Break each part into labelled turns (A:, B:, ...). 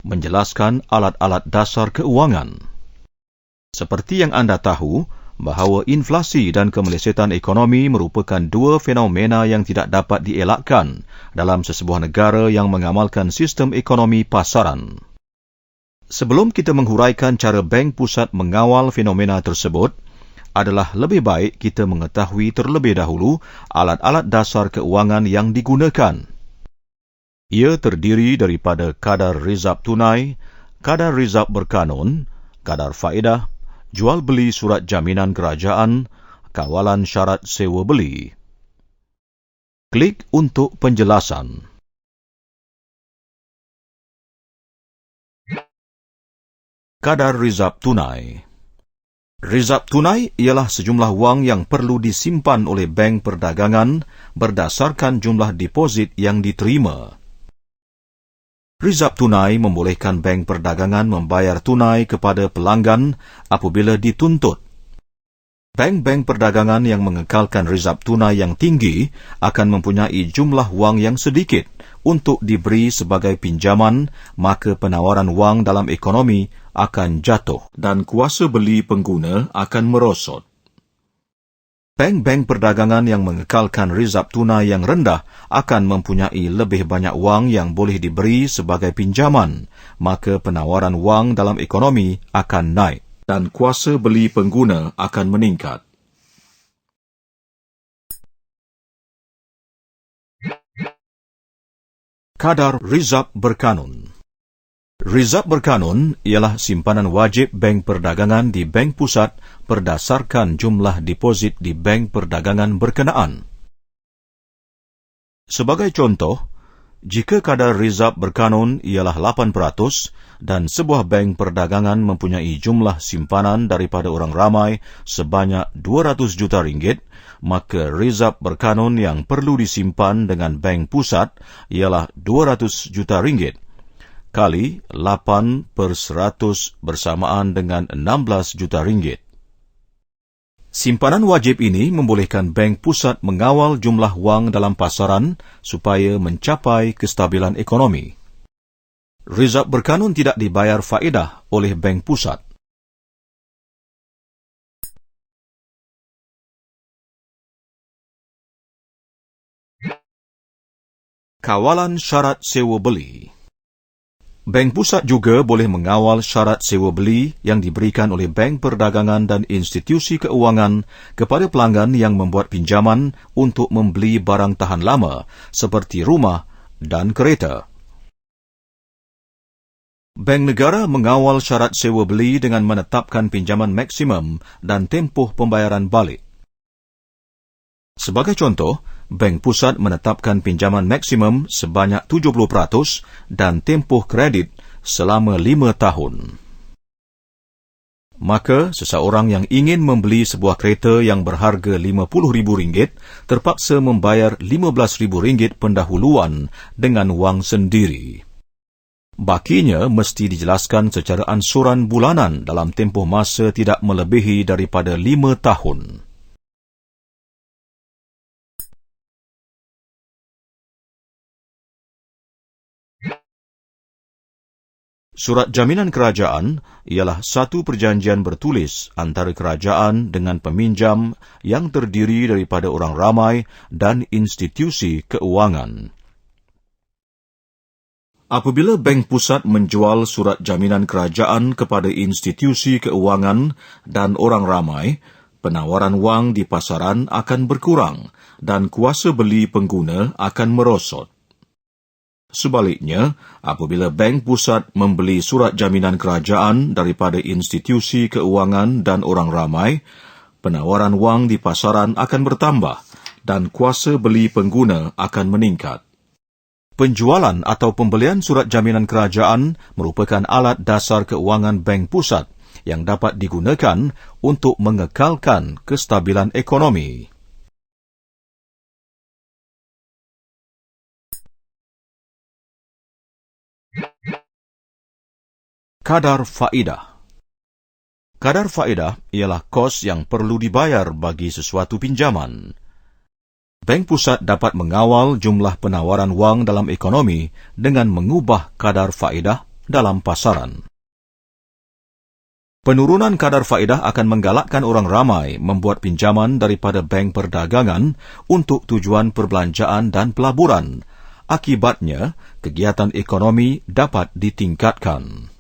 A: menjelaskan alat-alat dasar keuangan. Seperti yang anda tahu, bahawa inflasi dan kemelesetan ekonomi merupakan dua fenomena yang tidak dapat dielakkan dalam sesebuah negara yang mengamalkan sistem ekonomi pasaran. Sebelum kita menghuraikan cara Bank Pusat mengawal fenomena tersebut, adalah lebih baik kita mengetahui terlebih dahulu alat-alat dasar keuangan yang digunakan. Ia terdiri daripada kadar rizab tunai, kadar rizab berkanun, kadar faedah, jual beli surat jaminan kerajaan, kawalan syarat sewa beli. Klik untuk penjelasan. Kadar rizab tunai. Rizab tunai ialah sejumlah wang yang perlu disimpan oleh bank perdagangan berdasarkan jumlah deposit yang diterima. Rizab tunai membolehkan bank perdagangan membayar tunai kepada pelanggan apabila dituntut. Bank-bank perdagangan yang mengekalkan rizab tunai yang tinggi akan mempunyai jumlah wang yang sedikit untuk diberi sebagai pinjaman, maka penawaran wang dalam ekonomi akan jatuh dan kuasa beli pengguna akan merosot. Bank-bank perdagangan yang mengekalkan rizab tunai yang rendah akan mempunyai lebih banyak wang yang boleh diberi sebagai pinjaman, maka penawaran wang dalam ekonomi akan naik dan kuasa beli pengguna akan meningkat. Kadar rizab berkanun. Rizab berkanun ialah simpanan wajib bank perdagangan di bank pusat berdasarkan jumlah deposit di bank perdagangan berkenaan. Sebagai contoh, jika kadar rizab berkanun ialah 8% dan sebuah bank perdagangan mempunyai jumlah simpanan daripada orang ramai sebanyak 200 juta ringgit, maka rizab berkanun yang perlu disimpan dengan bank pusat ialah 200 juta ringgit. Kali 8% bersamaan dengan 16 juta ringgit. Simpanan wajib ini membolehkan bank pusat mengawal jumlah wang dalam pasaran supaya mencapai kestabilan ekonomi. Rizab berkanun tidak dibayar faedah oleh bank pusat. Kawalan syarat sewa beli. Bank pusat juga boleh mengawal syarat sewa beli yang diberikan oleh bank perdagangan dan institusi keuangan kepada pelanggan yang membuat pinjaman untuk membeli barang tahan lama seperti rumah dan kereta. Bank negara mengawal syarat sewa beli dengan menetapkan pinjaman maksimum dan tempoh pembayaran balik. Sebagai contoh, Bank Pusat menetapkan pinjaman maksimum sebanyak 70% dan tempoh kredit selama 5 tahun. Maka, seseorang yang ingin membeli sebuah kereta yang berharga RM50,000 terpaksa membayar RM15,000 pendahuluan dengan wang sendiri. Bakinya mesti dijelaskan secara ansuran bulanan dalam tempoh masa tidak melebihi daripada 5 tahun. Surat jaminan kerajaan ialah satu perjanjian bertulis antara kerajaan dengan peminjam yang terdiri daripada orang ramai dan institusi keuangan. Apabila bank pusat menjual surat jaminan kerajaan kepada institusi keuangan dan orang ramai, penawaran wang di pasaran akan berkurang dan kuasa beli pengguna akan merosot. Sebaliknya, apabila bank pusat membeli surat jaminan kerajaan daripada institusi keuangan dan orang ramai, penawaran wang di pasaran akan bertambah dan kuasa beli pengguna akan meningkat. Penjualan atau pembelian surat jaminan kerajaan merupakan alat dasar keuangan bank pusat yang dapat digunakan untuk mengekalkan kestabilan ekonomi. Kadar faedah. Kadar faedah ialah kos yang perlu dibayar bagi sesuatu pinjaman. Bank pusat dapat mengawal jumlah penawaran wang dalam ekonomi dengan mengubah kadar faedah dalam pasaran. Penurunan kadar faedah akan menggalakkan orang ramai membuat pinjaman daripada bank perdagangan untuk tujuan perbelanjaan dan pelaburan. Akibatnya, kegiatan ekonomi dapat ditingkatkan.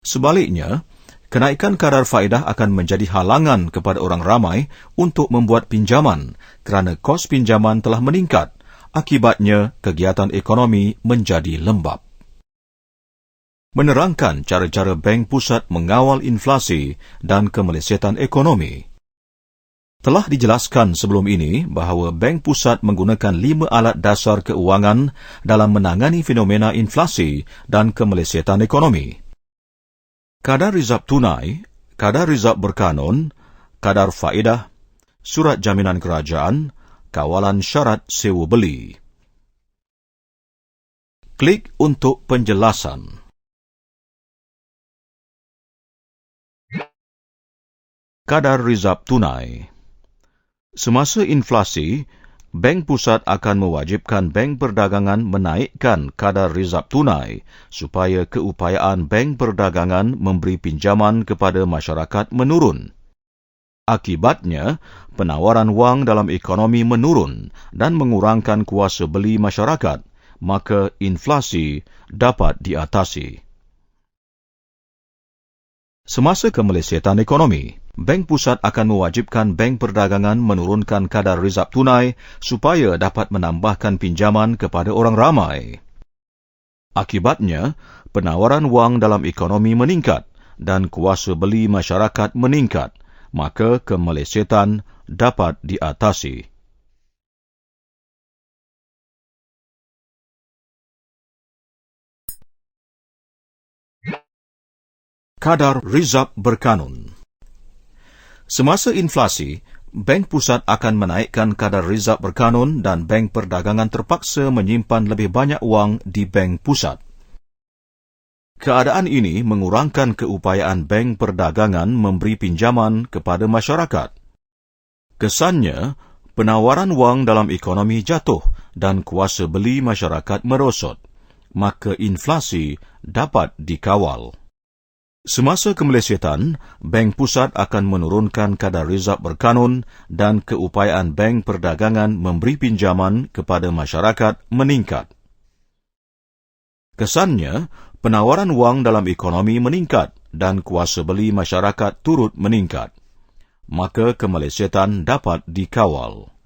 A: Sebaliknya, kenaikan kadar faedah akan menjadi halangan kepada orang ramai untuk membuat pinjaman kerana kos pinjaman telah meningkat. Akibatnya, kegiatan ekonomi menjadi lembap. Menerangkan cara-cara bank pusat mengawal inflasi dan kemelesetan ekonomi. Telah dijelaskan sebelum ini bahawa bank pusat menggunakan 5 alat dasar keuangan dalam menangani fenomena inflasi dan kemelesetan ekonomi. Kadar rizab tunai, kadar rizab berkanun, kadar faedah, surat jaminan kerajaan, kawalan syarat sewa beli. Klik untuk penjelasan. Kadar rizab tunai. Semasa inflasi, bank pusat akan mewajibkan bank perdagangan menaikkan kadar rizab tunai supaya keupayaan bank perdagangan memberi pinjaman kepada masyarakat menurun. Akibatnya, penawaran wang dalam ekonomi menurun dan mengurangkan kuasa beli masyarakat, maka inflasi dapat diatasi. Semasa kemelesetan ekonomi, bank pusat akan mewajibkan bank perdagangan menurunkan kadar rizab tunai supaya dapat menambahkan pinjaman kepada orang ramai. Akibatnya, penawaran wang dalam ekonomi meningkat dan kuasa beli masyarakat meningkat, maka kemelesetan dapat diatasi. Kadar rizab berkanun. Semasa inflasi, bank pusat akan menaikkan kadar rizab berkanun dan bank perdagangan terpaksa menyimpan lebih banyak wang di bank pusat. Keadaan ini mengurangkan keupayaan bank perdagangan memberi pinjaman kepada masyarakat. Kesannya, penawaran wang dalam ekonomi jatuh dan kuasa beli masyarakat merosot, maka inflasi dapat dikawal. Semasa kemelesetan, bank pusat akan menurunkan kadar rizab berkanun dan keupayaan bank perdagangan memberi pinjaman kepada masyarakat meningkat. Kesannya, penawaran wang dalam ekonomi meningkat dan kuasa beli masyarakat turut meningkat, maka kemelesetan dapat dikawal.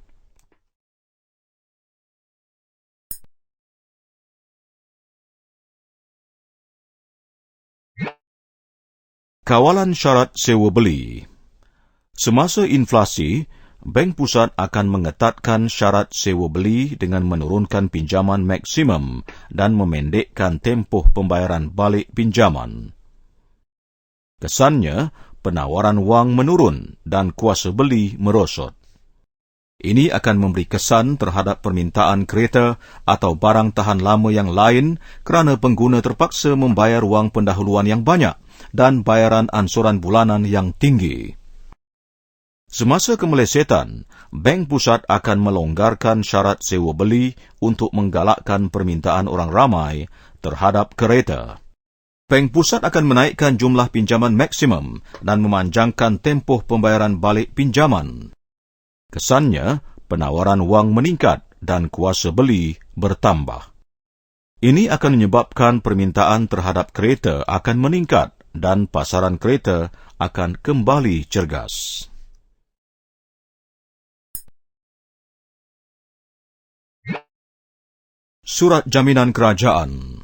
A: Kawalan syarat sewa beli. Semasa inflasi, bank pusat akan mengetatkan syarat sewa beli dengan menurunkan pinjaman maksimum dan memendekkan tempoh pembayaran balik pinjaman. Kesannya, penawaran wang menurun dan kuasa beli merosot. Ini akan memberi kesan terhadap permintaan kereta atau barang tahan lama yang lain kerana pengguna terpaksa membayar wang pendahuluan yang banyak dan bayaran ansuran bulanan yang tinggi. Semasa kemelesetan, bank pusat akan melonggarkan syarat sewa beli untuk menggalakkan permintaan orang ramai terhadap kereta. Bank pusat akan menaikkan jumlah pinjaman maksimum dan memanjangkan tempoh pembayaran balik pinjaman. Kesannya, penawaran wang meningkat dan kuasa beli bertambah. Ini akan menyebabkan permintaan terhadap kereta akan meningkat dan pasaran kereta akan kembali cergas. Surat jaminan kerajaan.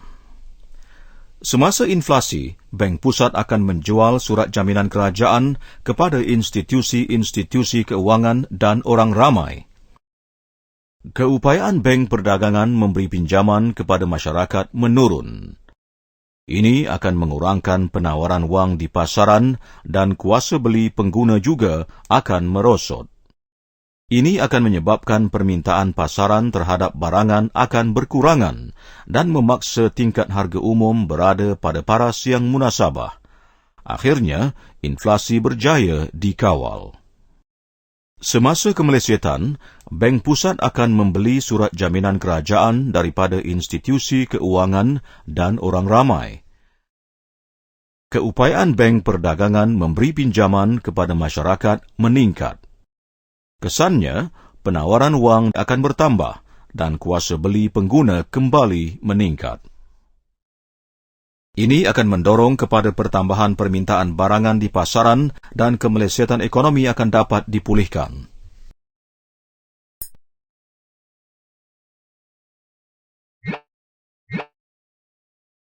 A: Semasa inflasi, bank pusat akan menjual surat jaminan kerajaan kepada institusi-institusi keuangan dan orang ramai. Keupayaan bank perdagangan memberi pinjaman kepada masyarakat menurun. Ini akan mengurangkan penawaran wang di pasaran dan kuasa beli pengguna juga akan merosot. Ini akan menyebabkan permintaan pasaran terhadap barangan akan berkurangan dan memaksa tingkat harga umum berada pada paras yang munasabah. Akhirnya, inflasi berjaya dikawal. Semasa kemelesetan, bank pusat akan membeli surat jaminan kerajaan daripada institusi keuangan dan orang ramai. Keupayaan bank perdagangan memberi pinjaman kepada masyarakat meningkat. Kesannya, penawaran wang akan bertambah dan kuasa beli pengguna kembali meningkat. Ini akan mendorong kepada pertambahan permintaan barangan di pasaran dan kemelesetan ekonomi akan dapat dipulihkan.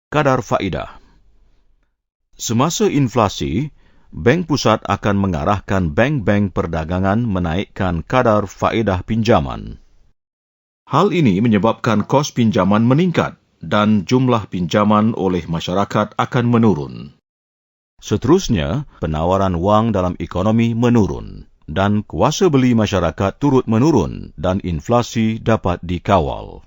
A: Kadar faedah. Semasa inflasi, Bank Pusat akan mengarahkan bank-bank perdagangan menaikkan kadar faedah pinjaman. Hal ini menyebabkan kos pinjaman meningkat dan jumlah pinjaman oleh masyarakat akan menurun. Seterusnya, penawaran wang dalam ekonomi menurun dan kuasa beli masyarakat turut menurun dan inflasi dapat dikawal.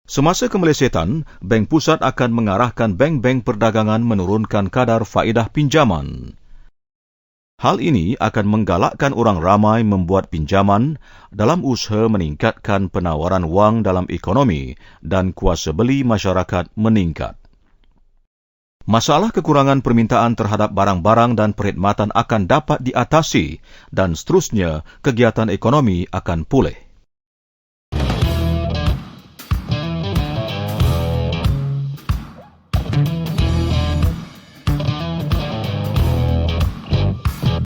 A: Semasa kemelesetan, Bank Pusat akan mengarahkan bank-bank perdagangan menurunkan kadar faedah pinjaman. Hal ini akan menggalakkan orang ramai membuat pinjaman dalam usaha meningkatkan penawaran wang dalam ekonomi dan kuasa beli masyarakat meningkat. Masalah kekurangan permintaan terhadap barang-barang dan perkhidmatan akan dapat diatasi dan seterusnya kegiatan ekonomi akan pulih.